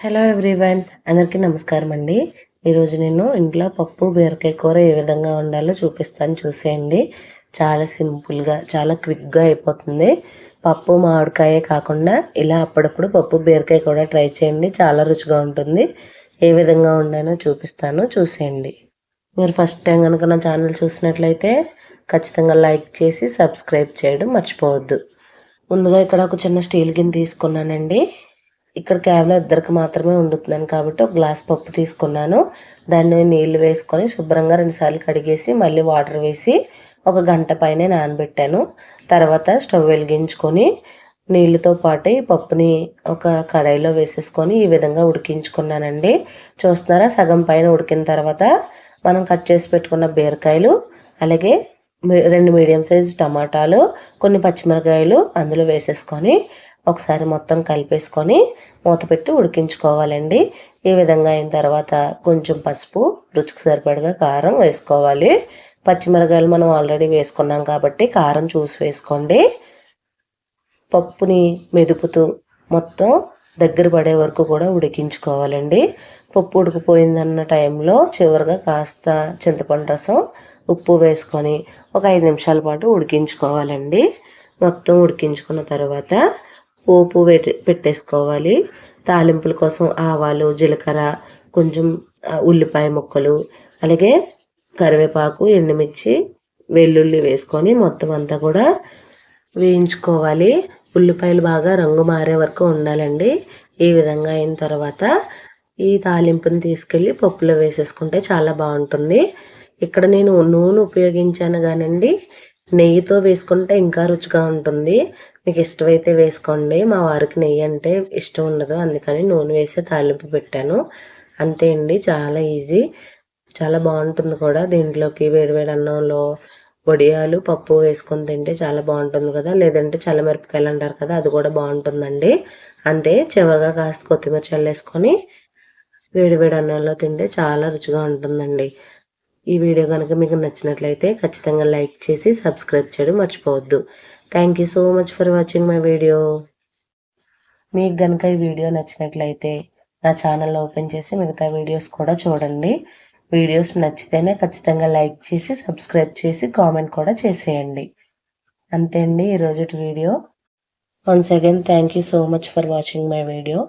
Hello everyone, అందరికీ నమస్కారం అండి. ఈరోజు నేను ఇంట్లో పప్పు బీరకాయ కూర ఏ విధంగా వండాలో చూపిస్తాను, చూసేయండి. చాలా సింపుల్గా, చాలా క్విక్గా అయిపోతుంది. పప్పు మామిడికాయ కాకుండా ఇలా అప్పుడప్పుడు పప్పు బీరకాయ కూడా ట్రై చేయండి, చాలా రుచిగా ఉంటుంది. ఏ విధంగా వండానో చూపిస్తాను, చూసేయండి. మీరు ఫస్ట్ టైం కనుక నా ఛానల్ చూసినట్లయితే ఖచ్చితంగా లైక్ చేసి సబ్స్క్రైబ్ చేయడం మర్చిపోవద్దు. ముందుగా ఇక్కడ ఒక చిన్న స్టీల్ గిన్నె తీసుకున్నానండి. ఇక్కడ కేవలం ఇద్దరికి మాత్రమే వండుతున్నాను కాబట్టి ఒక గ్లాస్ పప్పు తీసుకున్నాను. దాన్ని నీళ్లు వేసుకొని శుభ్రంగా 2 సార్లు కడిగేసి మళ్ళీ వాటర్ వేసి ఒక గంట పైనే నానబెట్టాను. తర్వాత స్టవ్ వెలిగించుకొని నీళ్ళతో పాటు ఈ పప్పుని ఒక కడాయిలో వేసేసుకొని ఈ విధంగా ఉడికించుకున్నానండి. చూస్తున్నారా, సగం పైన ఉడికిన తర్వాత మనం కట్ చేసి పెట్టుకున్న బీరకాయలు, అలాగే 2 మీడియం సైజు టమాటాలు, కొన్ని పచ్చిమిరకాయలు అందులో వేసేసుకొని ఒకసారి మొత్తం కలిపేసుకొని మూత పెట్టి ఉడికించుకోవాలండి. ఈ విధంగా అయిన తర్వాత కొంచెం పసుపు, రుచికి సరిపడగా కారం వేసుకోవాలి. పచ్చిమిరకాయలు మనం ఆల్రెడీ వేసుకున్నాం కాబట్టి కారం చూసి వేసుకోండి. పప్పుని మెదుపుతూ మొత్తం దగ్గర పడే వరకు కూడా ఉడికించుకోవాలండి. పప్పు ఉడికిపోయిందన్న టైంలో చివరిగా కాస్త చింతపండు రసం, ఉప్పు వేసుకొని ఒక 5 నిమిషాల పాటు ఉడికించుకోవాలండి. మొత్తం ఉడికించుకున్న తర్వాత పోపు పెట్టేసుకోవాలి. తాలింపుల కోసం ఆవాలు, జీలకర్ర, కొంచెం ఉల్లిపాయ ముక్కలు, అలాగే కరివేపాకు, ఎండుమిర్చి, వెల్లుల్లి వేసుకొని మొత్తం అంతా కూడా వేయించుకోవాలి. ఉల్లిపాయలు బాగా రంగు మారే వరకు ఉండాలండి. ఈ విధంగా అయిన తర్వాత ఈ తాలింపుని తీసుకెళ్ళి పప్పులో వేసేసుకుంటే చాలా బాగుంటుంది. ఇక్కడ నేను నూనె ఉపయోగించాను కానండి, నెయ్యితో వేసుకుంటే ఇంకా రుచిగా ఉంటుంది. మీకు ఇష్టమైతే వేసుకోండి. మా వారికి నెయ్యి అంటే ఇష్టం ఉండదు, అందుకని నూనె వేసి తాలింపు పెట్టాను. అంతే అండి, చాలా ఈజీ, చాలా బాగుంటుంది కూడా. దీంట్లోకి వేడివేడి అన్నంలో వడియాలు, పప్పు వేసుకొని తింటే చాలా బాగుంటుంది కదా. లేదంటే చల్లమిరపకాయలు అంటారు కదా, అది కూడా బాగుంటుందండి. అంతే, చివరిగా కాస్త కొత్తిమీర చల్లేసుకొని వేడివేడి అన్నంలో తింటే చాలా రుచిగా ఉంటుందండి. ఈ వీడియో కనుక మీకు నచ్చినట్లయితే ఖచ్చితంగా లైక్ చేసి సబ్స్క్రైబ్ చేయడం మర్చిపోవద్దు. Thank you so much for watching my video. మీకు కనుక ఈ వీడియో నచ్చినట్లయితే నా ఛానల్ ఓపెన్ చేసి మిగతా వీడియోస్ కూడా చూడండి. వీడియోస్ నచ్చితేనే ఖచ్చితంగా లైక్ చేసి సబ్స్క్రైబ్ చేసి కామెంట్ కూడా చేసేయండి. అంతే అండి ఈరోజు video. Once again thank you so much for watching my video.